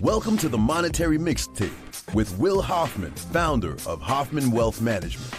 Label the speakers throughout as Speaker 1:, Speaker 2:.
Speaker 1: Welcome to the Monetary Mixtape with Will Hoffman, founder of Hoffman Wealth Management.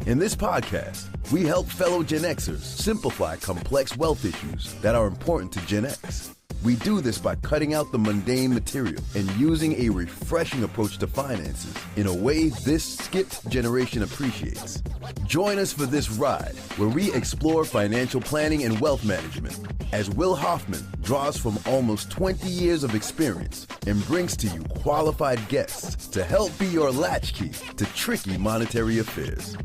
Speaker 1: In this podcast, we help fellow Gen Xers simplify complex wealth issues that are important to Gen X. We do this by cutting out the mundane material and using a refreshing approach to finances in a way this skipped generation appreciates. Join us for this ride where we explore financial planning and wealth management as Will Hoffman draws from almost 20 years of experience and brings to you qualified guests to help be your latchkey to tricky monetary affairs.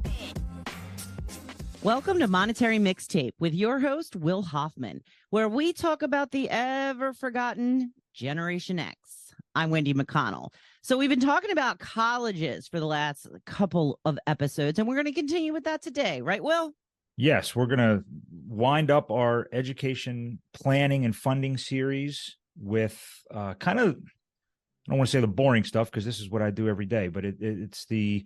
Speaker 2: Welcome to Monetary Mixtape with your host, Will Hoffman, where we talk about the ever-forgotten Generation X. I'm Wendy McConnell. So we've been talking about colleges for the last couple of episodes, and we're going to continue with that today, right, Will?
Speaker 3: Yes, we're going to wind up our education planning and funding series with kind of, I don't want to say the boring stuff because this is what I do every day, but it's the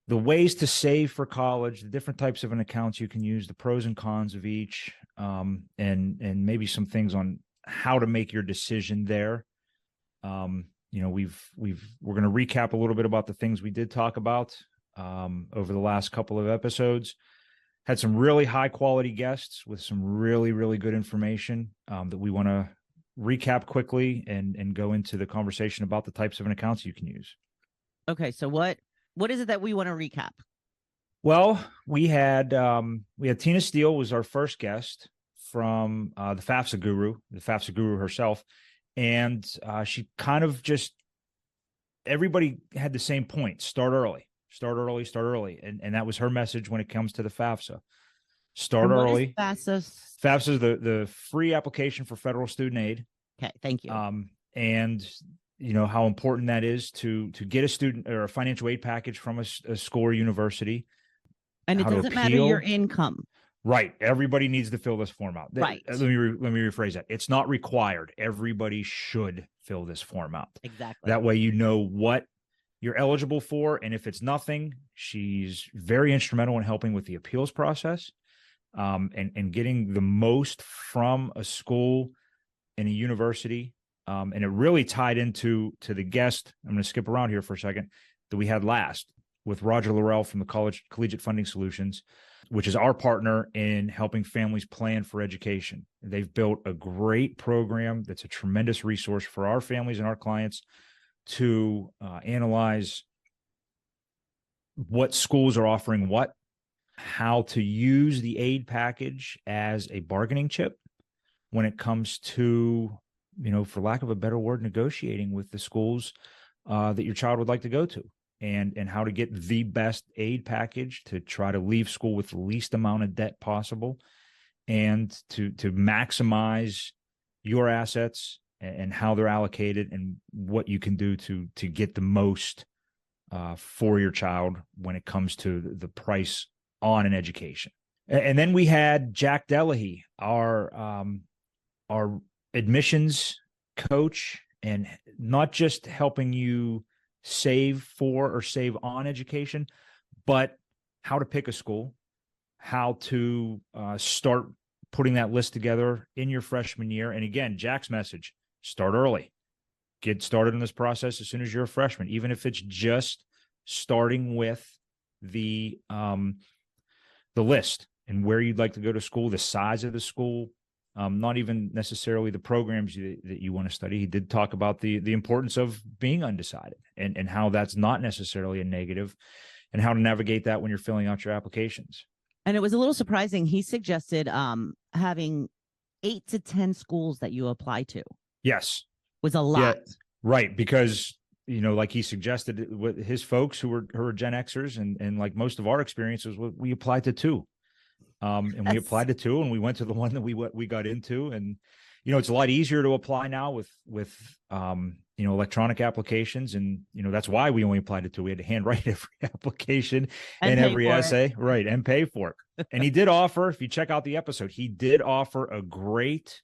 Speaker 3: ways to save for college, the different types of accounts you can use, the pros and cons of each, and maybe some things on how to make your decision there. We're going to recap a little bit about the things we did talk about over the last couple of episodes. Had some really high quality guests with some really, really good information that we want to recap quickly and go into the conversation about the types of accounts you can use.
Speaker 2: Okay, so what is it that we want to recap?
Speaker 3: Well, we had Tina Steele was our first guest from the FAFSA guru herself. And she kind of just, everybody had the same point: start early. And that was her message when it comes to the FAFSA. Start early.
Speaker 2: FAFSA?
Speaker 3: FAFSA is the free application for federal student aid.
Speaker 2: Okay, thank you.
Speaker 3: And you know how important that is to get a student or a financial aid package from a school or university.
Speaker 2: And it doesn't matter your income.
Speaker 3: Right. Everybody needs to fill this form out.
Speaker 2: Right.
Speaker 3: Let me rephrase that. It's not required. Everybody should fill this form out.
Speaker 2: Exactly.
Speaker 3: That way you know what you're eligible for. And if it's nothing, she's very instrumental in helping with the appeals process and getting the most from a school and a university. And it really tied into the guest. I'm going to skip around here for a second that we had last with Roger Laurel from the Collegiate Funding Solutions, which is our partner in helping families plan for education. They've built a great program that's a tremendous resource for our families and our clients to analyze what schools are offering what, how to use the aid package as a bargaining chip when it comes to, for lack of a better word, negotiating with the schools that your child would like to go to. And how to get the best aid package to try to leave school with the least amount of debt possible and to maximize your assets and how they're allocated and what you can do to get the most for your child when it comes to the price on an education. And then we had Jack Delahy, our admissions coach, and not just helping you save for or save on education, but how to pick a school, how to start putting that list together in your freshman year. And again, Jack's message: start early. Get started in this process as soon as you're a freshman, even if it's just starting with the list and where you'd like to go to school, the size of the school, not even necessarily the programs that you want to study. He did talk about the importance of being undecided and how that's not necessarily a negative and how to navigate that when you're filling out your applications.
Speaker 2: And it was a little surprising. He suggested having 8 to 10 schools that you apply to.
Speaker 3: Yes.
Speaker 2: Was a lot.
Speaker 3: Yeah, right. Because, like he suggested with his folks who are Gen Xers and like most of our experiences, we applied to 2. And we applied to 2 and we went to the one that we got into. And, it's a lot easier to apply now with electronic applications. And, that's why we only applied to 2. We had to handwrite every application and every essay. Right. And pay for it. And he did offer, if you check out the episode, he did offer a great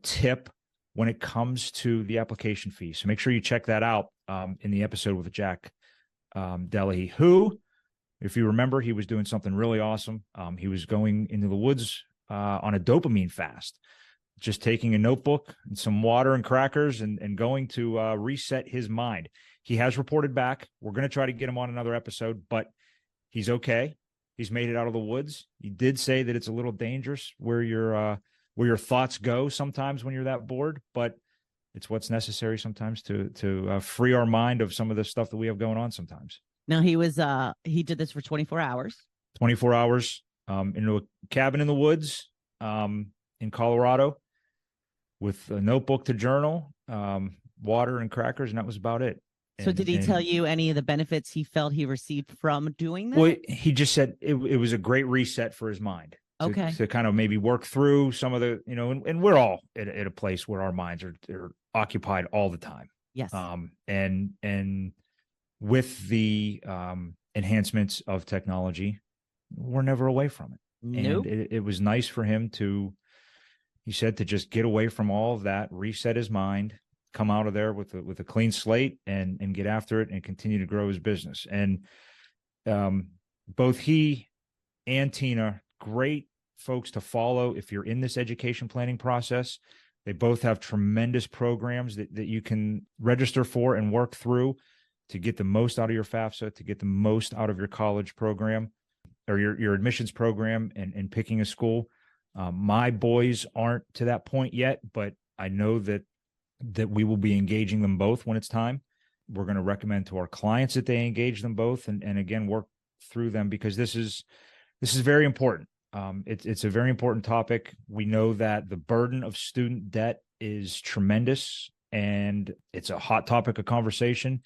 Speaker 3: tip when it comes to the application fee. So make sure you check that out in the episode with Jack Delahy, who, if you remember, he was doing something really awesome. He was going into the woods on a dopamine fast, just taking a notebook and some water and crackers and going to reset his mind. He has reported back. We're going to try to get him on another episode, but he's okay. He's made it out of the woods. He did say that it's a little dangerous where your thoughts go sometimes when you're that bored, but it's what's necessary sometimes to free our mind of some of the stuff that we have going on sometimes.
Speaker 2: Now he did this for 24 hours.
Speaker 3: 24 hours into a cabin in the woods in Colorado with a notebook to journal, water and crackers, and that was about it.
Speaker 2: So did he tell you any of the benefits he felt he received from doing that?
Speaker 3: Well, he just said it was a great reset for his mind. To kind of maybe work through some of the, and we're all at a place where our minds are occupied all the time.
Speaker 2: Yes.
Speaker 3: And with the enhancements of technology, we're never away from it.
Speaker 2: Nope.
Speaker 3: And it was nice for him he said, to just get away from all of that, reset his mind, come out of there with a clean slate and get after it and continue to grow his business. And both he and Tina, great folks to follow if you're in this education planning process. They both have tremendous programs that you can register for and work through to get the most out of your FAFSA, to get the most out of your college program or your admissions program and picking a school. My boys aren't to that point yet, but I know that we will be engaging them both when it's time. We're going to recommend to our clients that they engage them both and again, work through them because this is very important. It's a very important topic. We know that the burden of student debt is tremendous and it's a hot topic of conversation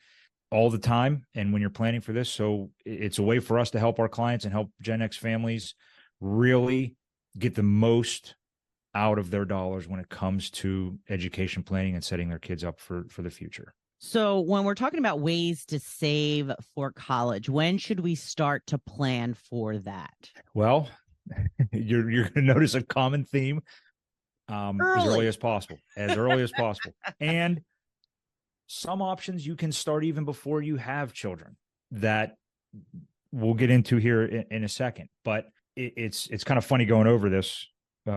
Speaker 3: all the time. And when you're planning for this, so it's a way for us to help our clients and help Gen X families really get the most out of their dollars when it comes to education planning and setting their kids up for the future.
Speaker 2: So when we're talking about ways to save for college, when should we start to plan for that?
Speaker 3: Well, you're going to notice a common theme as early as possible, And some options you can start even before you have children that we'll get into here in a second. But it's kind of funny going over this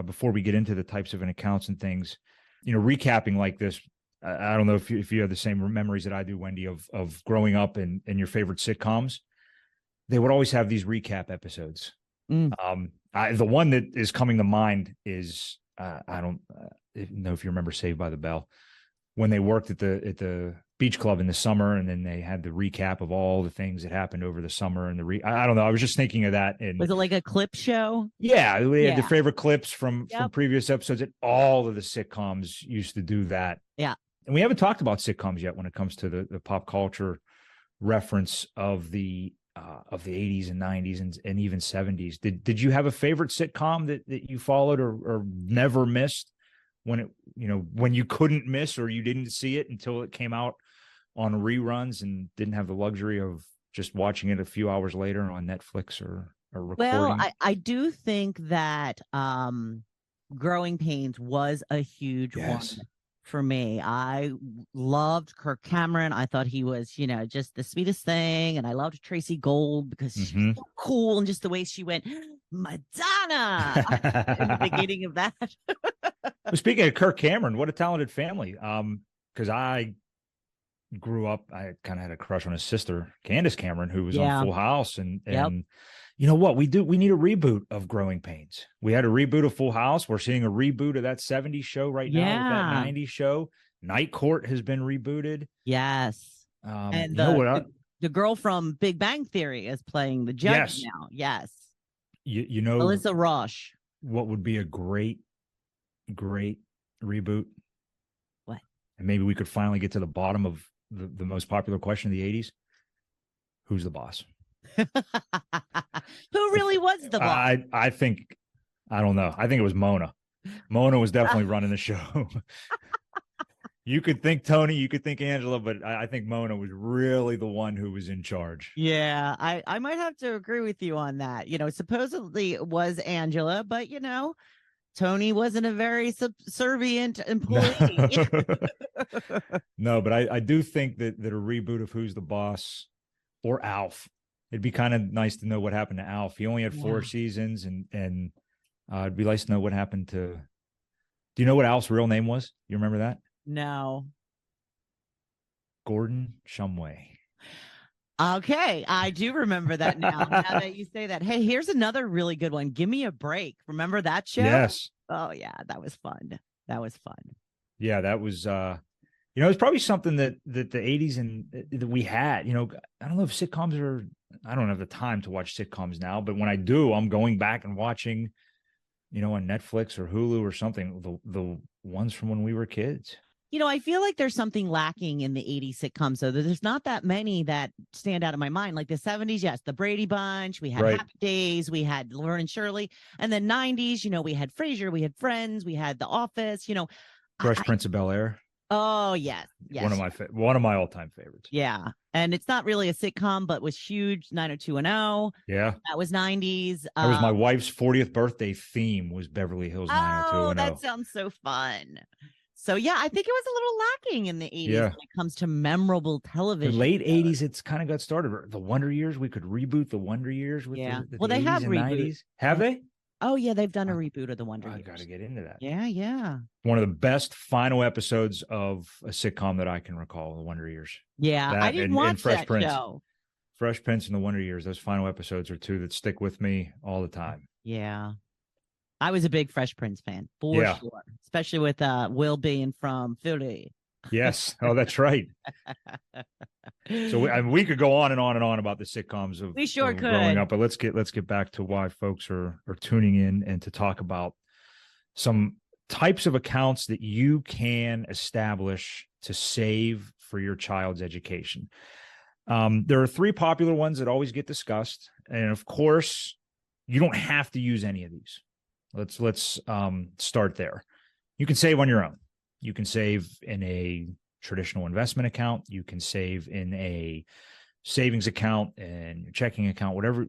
Speaker 3: before we get into the types of accounts and things, recapping like this. I don't know if you have the same memories that I do, Wendy, of growing up and your favorite sitcoms. They would always have these recap episodes. The one that is coming to mind is I don't know if you remember Saved by the Bell, when they worked at the beach club in the summer, and then they had the recap of all the things that happened over the summer. And I don't know. I was just thinking of that. And
Speaker 2: was it like a clip show?
Speaker 3: Yeah, we had the favorite clips from previous episodes. And all of the sitcoms used to do that.
Speaker 2: Yeah,
Speaker 3: and we haven't talked about sitcoms yet when it comes to the pop culture reference of the 80s and 90s and even 70s. Did you have a favorite sitcom that you followed or never missed when you couldn't miss or you didn't see it until it came out on reruns and didn't have the luxury of just watching it a few hours later on Netflix or recording?
Speaker 2: Well, I do think that Growing Pains was a huge one for me. I loved Kirk Cameron. I thought he was, just the sweetest thing. And I loved Tracy Gold because she was so cool and just the way she went, Madonna, in the beginning of that.
Speaker 3: Well, speaking of Kirk Cameron, what a talented family. Because I grew up, I kind of had a crush on his sister, Candace Cameron, who was on Full House. And you know what? We need a reboot of Growing Pains. We had a reboot of Full House. We're seeing a reboot of that 70s show right now with that 90s show. Night Court has been rebooted.
Speaker 2: Yes. And the girl from Big Bang Theory is playing the judge now. Yes.
Speaker 3: You know,
Speaker 2: Melissa Roche.
Speaker 3: What would be a great reboot?
Speaker 2: What?
Speaker 3: And maybe we could finally get to the bottom of the most popular question of the 80s. Who's the boss?
Speaker 2: Who really was the boss?
Speaker 3: I think, I don't know. I think it was Mona. Mona was definitely running the show. You could think Tony, you could think Angela, but I think Mona was really the one who was in charge.
Speaker 2: Yeah, I might have to agree with you on that. Supposedly it was Angela, but Tony wasn't a very subservient employee.
Speaker 3: No, but I do think that a reboot of Who's the Boss or Alf, it'd be kind of nice to know what happened to Alf. He only had 4 seasons, and it'd be nice to know what happened to Do you know what Al's real name was? You remember that?
Speaker 2: No.
Speaker 3: Gordon Shumway.
Speaker 2: Okay, I do remember that now. Now that you say that. Hey, here's another really good one. Give Me a Break. Remember that show?
Speaker 3: Yes.
Speaker 2: Oh yeah, that was fun. That was fun.
Speaker 3: Yeah, that was it's probably something that the 80s and that we had. I don't know if sitcoms are, I don't have the time to watch sitcoms now, but when I do, I'm going back and watching, on Netflix or Hulu or something, the ones from when we were kids.
Speaker 2: I feel like there's something lacking in the 80s sitcoms, so there's not that many that stand out in my mind. Like the 70s, yes, the Brady Bunch, we had
Speaker 3: Right.
Speaker 2: Happy Days, we had Laverne and Shirley, and then 90s, we had Frasier, we had Friends, we had The Office,
Speaker 3: Fresh Prince of Bel-Air.
Speaker 2: Oh, yes.
Speaker 3: One of my all-time favorites.
Speaker 2: Yeah. And it's not really a sitcom, but was huge. 90210.
Speaker 3: Yeah.
Speaker 2: That was 90s.
Speaker 3: That was my wife's 40th birthday theme was Beverly Hills 90210.
Speaker 2: Oh, that sounds so fun. So, yeah, I think it was a little lacking in the 80s when it comes to memorable television.
Speaker 3: The late 80s, it's kind of got started. The Wonder Years, we could reboot the Wonder Years with
Speaker 2: well, they
Speaker 3: 80s
Speaker 2: have
Speaker 3: and
Speaker 2: rebooted.
Speaker 3: 90s. Have they?
Speaker 2: Oh, yeah, they've done a reboot of the Wonder Years.
Speaker 3: I got to get into that.
Speaker 2: Yeah.
Speaker 3: One of the best final episodes of a sitcom that I can recall, the Wonder Years.
Speaker 2: Yeah, I didn't watch that show.
Speaker 3: Fresh Prince and the Wonder Years, those final episodes are two that stick with me all the time.
Speaker 2: Yeah. I was a big Fresh Prince fan, for sure, especially with Will being from Philly.
Speaker 3: Yes. Oh, that's right. So we could go on and on and on about the sitcoms of growing up, but let's get back to why folks are tuning in and to talk about some types of accounts that you can establish to save for your child's education. There are three popular ones that always get discussed, and of course, you don't have to use any of these. Let's start there. You can save on your own. You can save in a traditional investment account. You can save in a savings account and your checking account, whatever,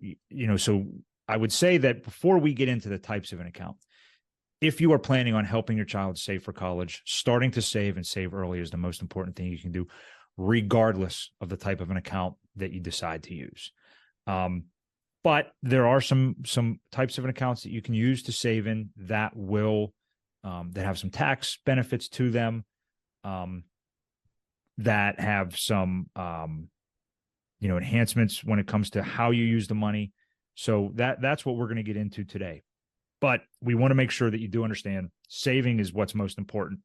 Speaker 3: So I would say that before we get into the types of an account, if you are planning on helping your child save for college, starting to save and save early is the most important thing you can do, regardless of the type of an account that you decide to use. But there are some types of an accounts that you can use to save in that will that have some tax benefits to them, that have some enhancements when it comes to how you use the money. So that's what we're going to get into today. But we want to make sure that you do understand saving is what's most important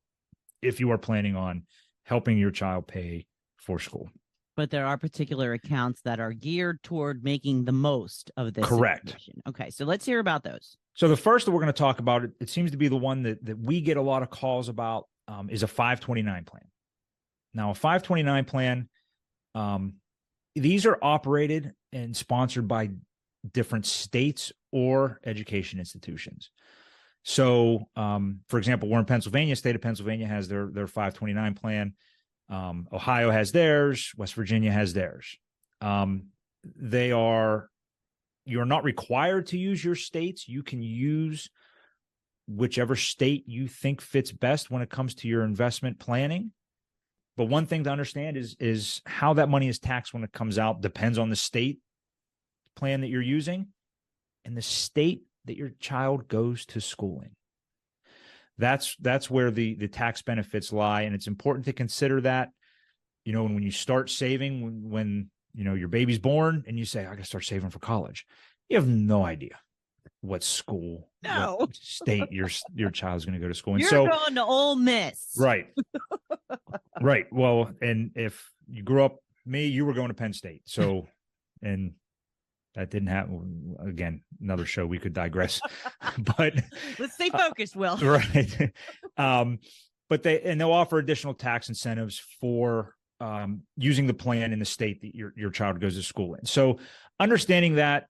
Speaker 3: if you are planning on helping your child pay for school.
Speaker 2: But there are particular accounts that are geared toward making the most of this.
Speaker 3: Correct.
Speaker 2: Information. Okay, so let's hear about those.
Speaker 3: So the first that we're going to talk about, it seems to be the one that we get a lot of calls about, is a 529 plan. Now, a 529 plan, these are operated and sponsored by different states or education institutions. So, for example, we're in Pennsylvania. State of Pennsylvania has their 529 plan. Ohio has theirs. West Virginia has theirs. You're not required to use your states. You can use whichever state you think fits best when it comes to your investment planning. But one thing to understand is how that money is taxed when it comes out depends on the state plan that you're using and the state that your child goes to school in. That's where the tax benefits lie. And it's important to consider that, when you start saving, when your baby's born and you say, I got to start saving for college, you have no idea what school, what state your child's going to go to school in.
Speaker 2: You're going to Ole Miss.
Speaker 3: Right. Right. Well, and if you grew up, you were going to Penn State. So, and that didn't happen. Again, another show, we could digress, but
Speaker 2: let's stay focused, Will.
Speaker 3: Right. But they'll offer additional tax incentives for using the plan in the state that your child goes to school in. So understanding that,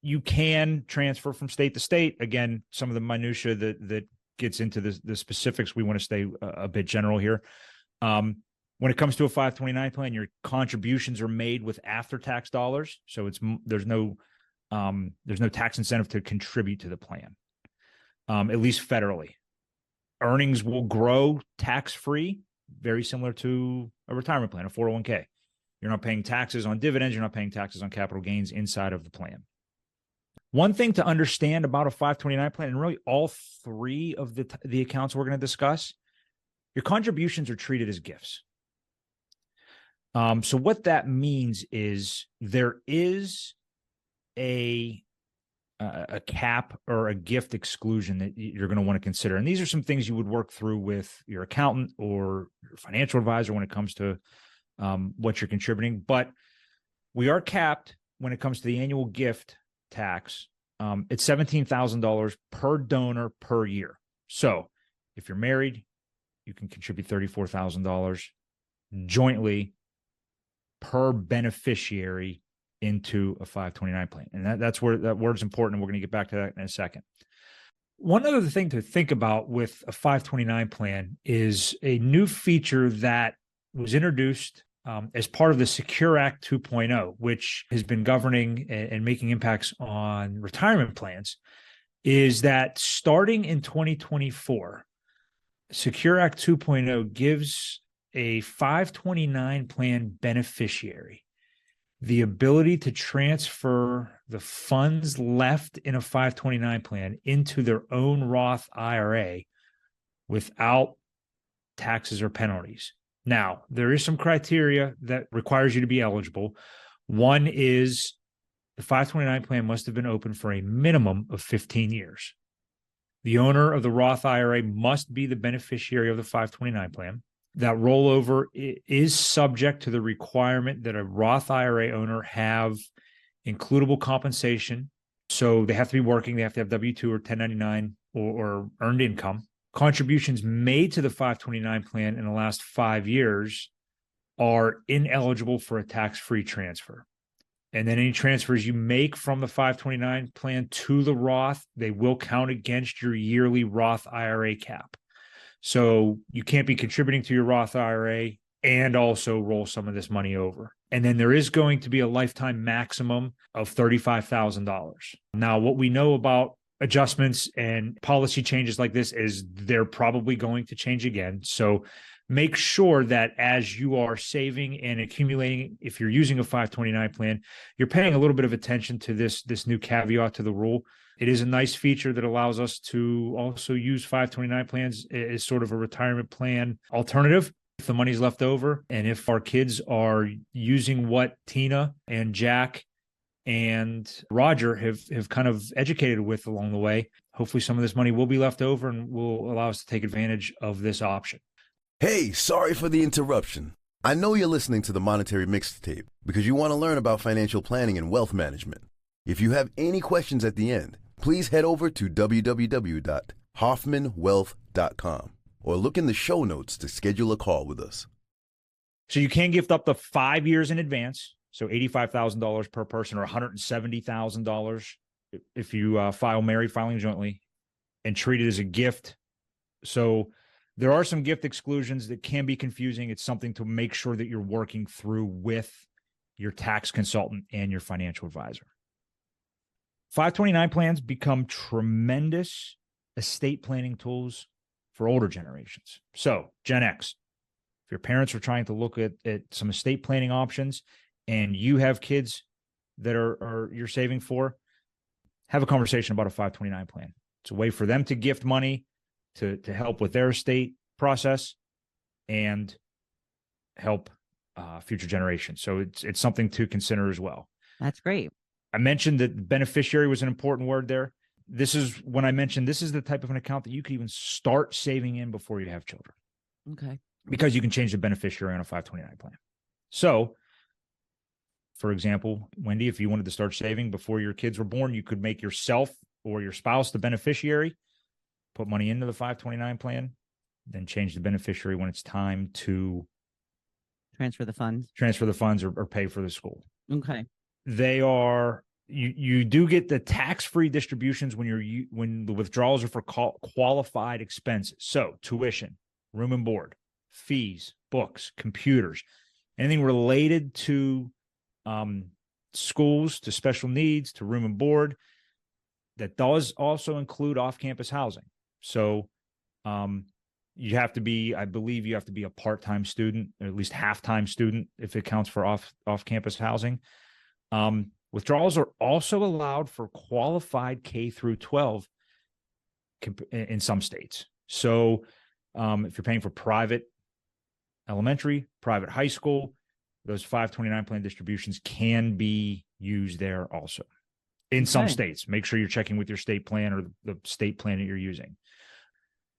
Speaker 3: you can transfer from state to state. Again, some of the minutia that gets into the specifics, we want to stay a bit general here. When it comes to a 529 plan, your contributions are made with after-tax dollars, so there's no tax incentive to contribute to the plan, at least federally. Earnings will grow tax-free, very similar to a retirement plan, a 401k. You're not paying taxes on dividends. You're not paying taxes on capital gains inside of the plan. One thing to understand about a 529 plan, and really all three of the accounts we're going to discuss, your contributions are treated as gifts. So what that means is there is a cap or a gift exclusion that you're going to want to consider. And these are some things you would work through with your accountant or your financial advisor when it comes to what you're contributing. But we are capped when it comes to the annual gift tax. It's $17,000 per donor per year. So if you're married, you can contribute $34,000 jointly per beneficiary into a 529 plan. And that's where that word's important. And we're going to get back to that in a second. One other thing to think about with a 529 plan is a new feature that was introduced as part of the Secure Act 2.0, which has been governing and making impacts on retirement plans, is that starting in 2024, Secure Act 2.0 gives a 529 plan beneficiary the ability to transfer the funds left in a 529 plan into their own Roth IRA without taxes or penalties. Now, there is some criteria that requires you to be eligible. One is the 529 plan must have been open for a minimum of 15 years. The owner of the Roth IRA must be the beneficiary of the 529 plan. That rollover is subject to the requirement that a Roth IRA owner have includable compensation. So they have to be working, they have to have W-2 or 1099 or earned income. Contributions made to the 529 plan in the last 5 years are ineligible for a tax-free transfer. And then any transfers you make from the 529 plan to the Roth, they will count against your yearly Roth IRA cap. So you can't be contributing to your Roth IRA and also roll some of this money over. And then there is going to be a lifetime maximum of $35,000. Now, what we know about adjustments and policy changes like this is they're probably going to change again. So make sure that as you are saving and accumulating, if you're using a 529 plan, you're paying a little bit of attention to this new caveat to the rule. It is a nice feature that allows us to also use 529 plans as sort of a retirement plan alternative if the money's left over. And if our kids are using what Tina and Jack and Roger have kind of educated with along the way, hopefully some of this money will be left over and will allow us to take advantage of this option.
Speaker 1: Hey, sorry for the interruption. I know you're listening to the Monetary Mixtape because you want to learn about financial planning and wealth management. If you have any questions at the end, please head over to www.hoffmanwealth.com or look in the show notes to schedule a call with us.
Speaker 3: So you can gift up to 5 years in advance. So $85,000 per person or $170,000 if you file married, filing jointly, and treat it as a gift. So there are some gift exclusions that can be confusing. It's something to make sure that you're working through with your tax consultant and your financial advisor. 529 plans become tremendous estate planning tools for older generations. So Gen X, if your parents are trying to look at some estate planning options and you have kids that are you're saving for, have a conversation about a 529 plan. It's a way for them to gift money to help with their estate process and help future generations. So it's something to consider as well.
Speaker 2: That's great.
Speaker 3: I mentioned that beneficiary was an important word there. This is when I mentioned this is the type of an account that you could even start saving in before you have children.
Speaker 2: Okay.
Speaker 3: Because you can change the beneficiary on a 529 plan. So, for example, Wendy, if you wanted to start saving before your kids were born, you could make yourself or your spouse the beneficiary, put money into the 529 plan, then change the beneficiary when it's time to
Speaker 2: transfer the funds
Speaker 3: or pay for the school.
Speaker 2: Okay.
Speaker 3: They are you do get the tax-free distributions when the withdrawals are for qualified expenses. So tuition, room and board, fees, books, computers, anything related to schools, to special needs, to room and board. That does also include off-campus housing. So you have to be, I believe you have to be a part-time student, or at least half-time student if it counts for off-campus housing. Withdrawals are also allowed for qualified K through 12 in some states. So if you're paying for private elementary, private high school, those 529 plan distributions can be used there also in some states. Make sure you're checking with your state plan or the state plan that you're using.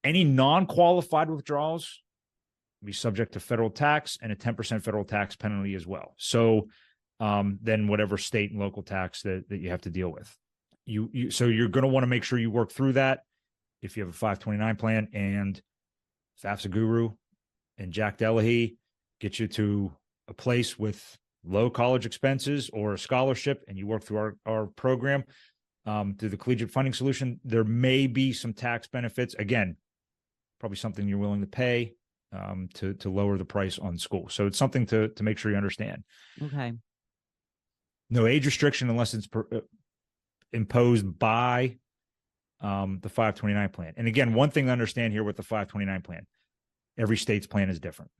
Speaker 3: Any non-qualified withdrawals will be subject to federal tax and a 10% federal tax penalty as well. So then whatever state and local tax that you have to deal with. So you're going to want to make sure you work through that if you have a 529 plan, and FAFSA Guru and Jack Delahy get you to a place with low college expenses or a scholarship, and you work through our program through the Collegiate Funding Solution. There may be some tax benefits. Again, probably something you're willing to pay to lower the price on school. So it's something to make sure you understand.
Speaker 2: Okay.
Speaker 3: No age restriction unless it's imposed by the 529 plan. And again, one thing to understand here with the 529 plan, every state's plan is different.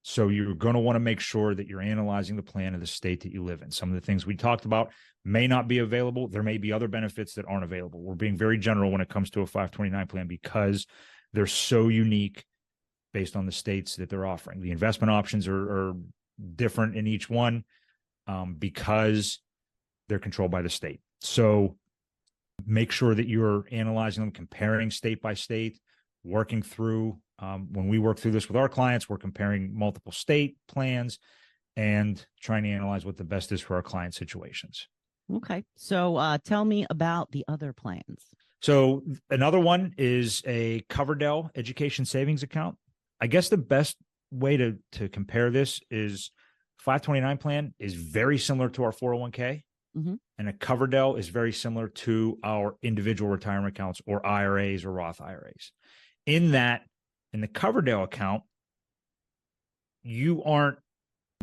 Speaker 3: So you're going to want to make sure that you're analyzing the plan of the state that you live in. Some of the things we talked about may not be available. There may be other benefits that aren't available. We're being very general when it comes to a 529 plan because they're so unique based on the states that they're offering. The investment options are different in each one because they're controlled by the state. So make sure that you're analyzing them, comparing state by state, working through. When we work through this with our clients, we're comparing multiple state plans and trying to analyze what the best is for our client situations.
Speaker 2: Okay. So tell me about the other plans.
Speaker 3: So another one is a Coverdell Education Savings Account. I guess the best way to compare this is 529 plan is very similar to our 401k. Mm-hmm. And a Coverdell is very similar to our individual retirement accounts or IRAs or Roth IRAs. In that, in the Coverdell account, you aren't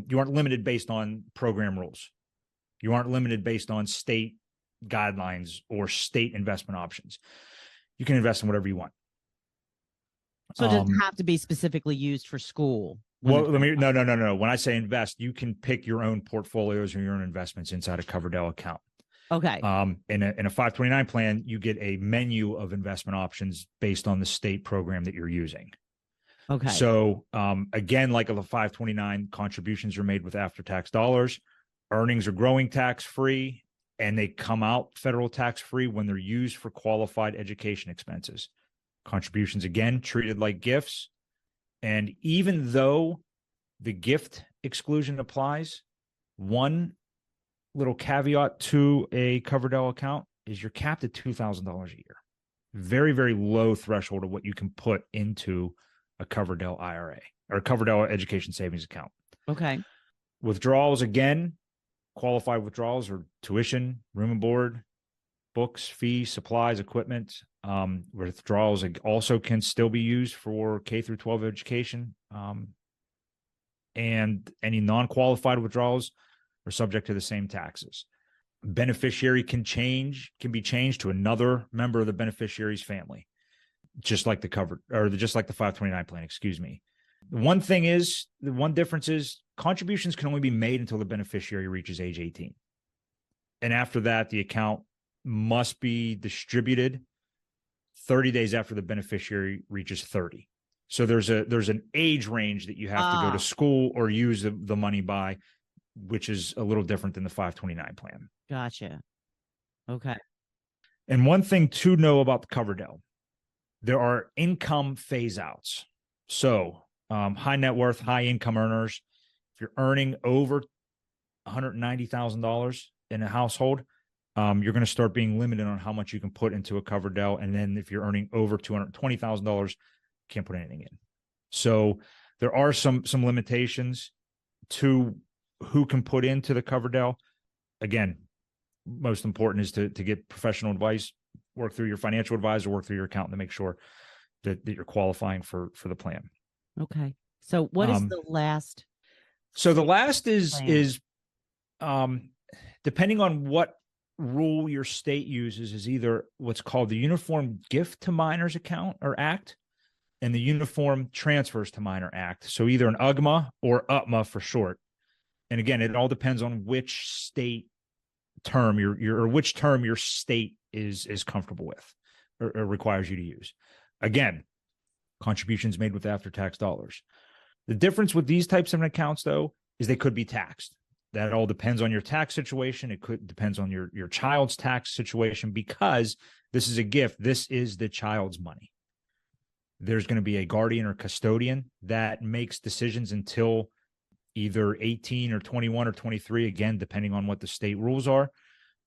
Speaker 3: limited based on program rules. You aren't limited based on state guidelines or state investment options. You can invest in whatever you want.
Speaker 2: So it doesn't have to be specifically used for school.
Speaker 3: Well, no. When I say invest, you can pick your own portfolios or your own investments inside a Coverdell account.
Speaker 2: Okay.
Speaker 3: In a 529 plan, you get a menu of investment options based on the state program that you're using.
Speaker 2: Okay.
Speaker 3: So again, like the 529, contributions are made with after-tax dollars. Earnings are growing tax-free, and they come out federal tax-free when they're used for qualified education expenses. Contributions, again, treated like gifts. And even though the gift exclusion applies, one little caveat to a Coverdell account is you're capped at $2,000 a year. Very, very low threshold of what you can put into a Coverdell IRA or a Coverdell Education Savings Account.
Speaker 2: Okay.
Speaker 3: Withdrawals, again, qualified withdrawals are tuition, room and board, books, fees, supplies, equipment. Withdrawals also can still be used for K through 12 education. And any non-qualified withdrawals are subject to the same taxes. Beneficiary can be changed to another member of the beneficiary's family, just like the 529 plan, excuse me. The one difference is contributions can only be made until the beneficiary reaches age 18. And after that, the account must be distributed 30 days after the beneficiary reaches 30. So there's an age range that you have to go to school or use the money by, which is a little different than the 529 plan.
Speaker 2: Gotcha. Okay.
Speaker 3: And one thing to know about the Coverdell, there are income phase outs. So high net worth, high income earners, if you're earning over $190,000 in a household, you're going to start being limited on how much you can put into a Coverdell. And then if you're earning over $220,000, you can't put anything in. So there are some limitations to who can put into the Coverdell. Again, most important is to get professional advice, work through your financial advisor, work through your accountant to make sure that you're qualifying for the plan.
Speaker 2: Okay. So what is the last?
Speaker 3: So the last is depending on what rule your state uses, is either what's called the Uniform Gift to Minors Account or Act and the Uniform Transfers to Minor Act. So either an UGMA or UPMA for short. And again, it all depends on which state term or which term your state is comfortable with or requires you to use. Again, contributions made with after-tax dollars. The difference with these types of accounts, though, is they could be taxed. That all depends on your tax situation. It depends on your child's tax situation, because this is a gift. This is the child's money. There's going to be a guardian or custodian that makes decisions until either 18 or 21 or 23, again, depending on what the state rules are.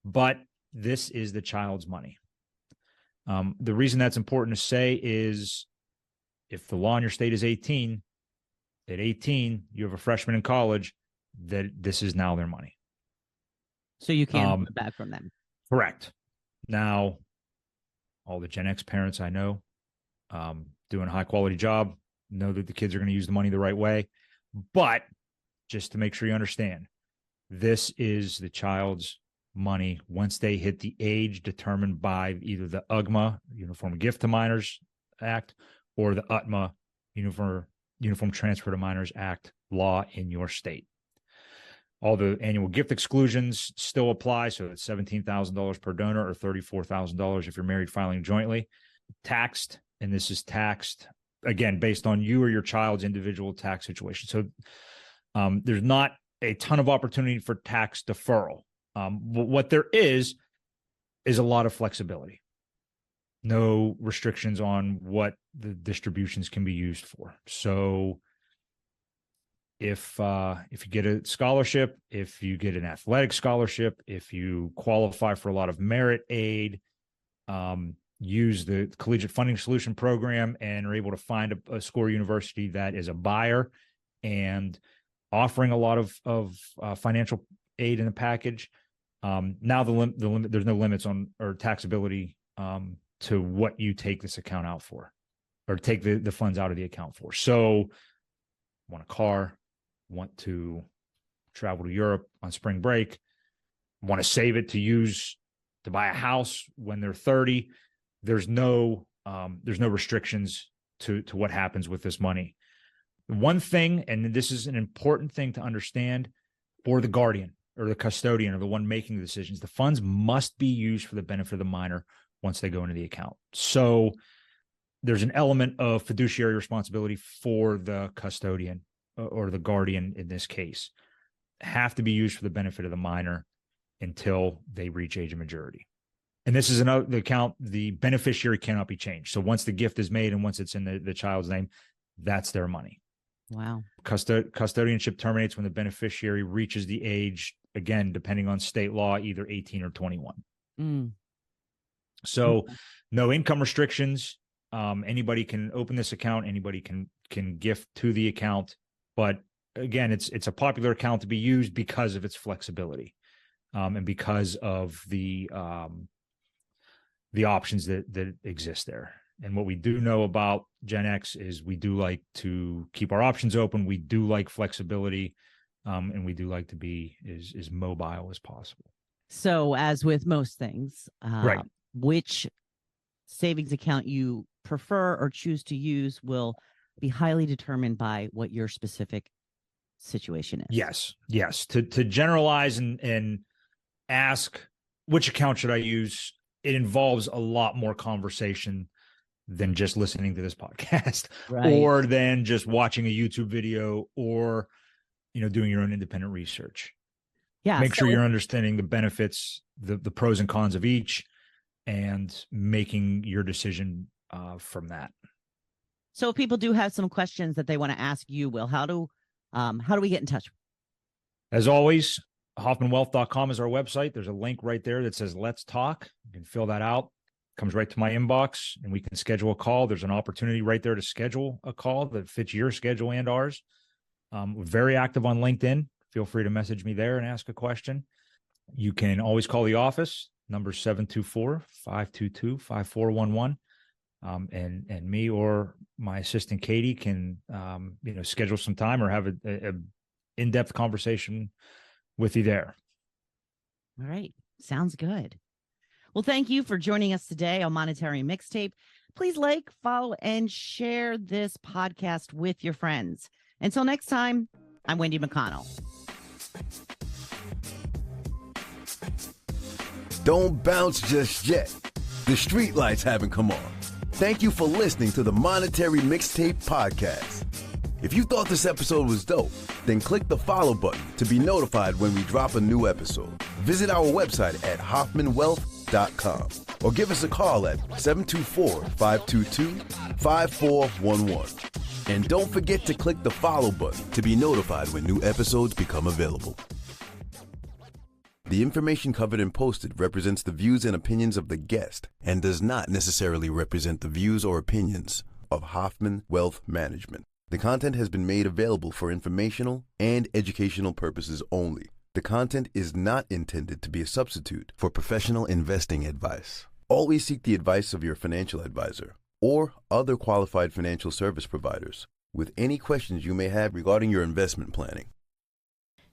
Speaker 3: But this is the child's money. The reason that's important to say is if the law in your state is 18, at 18, you have a freshman in college, that this is now their money.
Speaker 2: So you can't get back from them.
Speaker 3: Correct. Now, all the Gen X parents I know doing a high quality job know that the kids are going to use the money the right way. But just to make sure you understand, this is the child's money once they hit the age determined by either the UGMA, Uniform Gift to Minors Act, or the UTMA, Uniform Transfer to Minors Act law in your state. All the annual gift exclusions still apply. So it's $17,000 per donor or $34,000 if you're married filing jointly. Taxed, and this is taxed, again, based on you or your child's individual tax situation. So there's not a ton of opportunity for tax deferral. What there is a lot of flexibility. No restrictions on what the distributions can be used for. So if you get a scholarship, if you get an athletic scholarship, if you qualify for a lot of merit aid, use the Collegiate Funding Solution Program and are able to find a score university that is a buyer and offering a lot of financial aid in the package. Now the limit, there's no limits on or taxability to what you take this account out for, or take the funds out of the account for. So want a car, want to travel to Europe on spring break, want to save it to use to buy a house when they're 30. There's no restrictions to what happens with this money. One thing, and this is an important thing to understand for the guardian or the custodian or the one making the decisions, the funds must be used for the benefit of the minor once they go into the account. So there's an element of fiduciary responsibility for the custodian or the guardian in this case. Have to be used for the benefit of the minor until they reach age of majority. And this is the account, the beneficiary cannot be changed. So once the gift is made and once it's in the child's name, that's their money.
Speaker 2: Wow.
Speaker 3: Custodianship terminates when the beneficiary reaches the age, again, depending on state law, either 18 or 21. So no income restrictions. Anybody can open this account. Anybody can gift to the account. But again, it's a popular account to be used because of its flexibility, and because of the options that exist there. And what we do know about Gen X is we do like to keep our options open. We do like flexibility, and we do like to be as mobile as possible.
Speaker 2: So as with most things,
Speaker 3: right,
Speaker 2: which savings account you prefer or choose to use will be highly determined by what your specific situation is.
Speaker 3: Yes. To generalize and ask which account should I use, it involves a lot more conversation than just listening to this podcast,
Speaker 2: right,
Speaker 3: or than just watching a YouTube video, or doing your own independent research.
Speaker 2: Yeah.
Speaker 3: Make sure you're understanding the benefits, the pros and cons of each, and making your decision from that.
Speaker 2: So if people do have some questions that they want to ask you, Will, how do we get in touch?
Speaker 3: As always, HoffmanWealth.com is our website. There's a link right there that says Let's Talk. You can fill that out. It comes right to my inbox, and we can schedule a call. There's an opportunity right there to schedule a call that fits your schedule and ours. We're very active on LinkedIn. Feel free to message me there and ask a question. You can always call the office, number 724-522-5411. And me or my assistant Katie can schedule some time or have a in-depth conversation with you there.
Speaker 2: All right. Sounds good. Well, thank you for joining us today on Monetary Mixtape. Please like, follow, and share this podcast with your friends. Until next time, I'm Wendy McConnell.
Speaker 1: don't bounce just yet. The street lights haven't come on. Thank you for listening to the Monetary Mixtape Podcast. If you thought this episode was dope, then click the follow button to be notified when we drop a new episode. Visit our website at hoffmanwealth.com or give us a call at 724-522-5411. And don't forget to click the follow button to be notified when new episodes become available. The information covered and posted represents the views and opinions of the guest and does not necessarily represent the views or opinions of Hoffman Wealth Management. The content has been made available for informational and educational purposes only. The content is not intended to be a substitute for professional investing advice. Always seek the advice of your financial advisor or other qualified financial service providers with any questions you may have regarding your investment planning.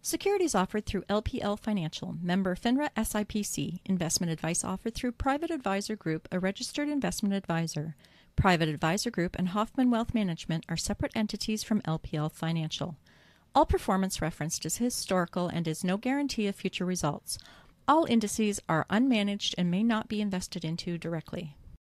Speaker 4: Securities offered through LPL Financial, member FINRA SIPC. Investment advice offered through Private Advisor Group, a registered investment advisor. Private Advisor Group and Hoffman Wealth Management are separate entities from LPL Financial. All performance referenced is historical and is no guarantee of future results. All indices are unmanaged and may not be invested into directly.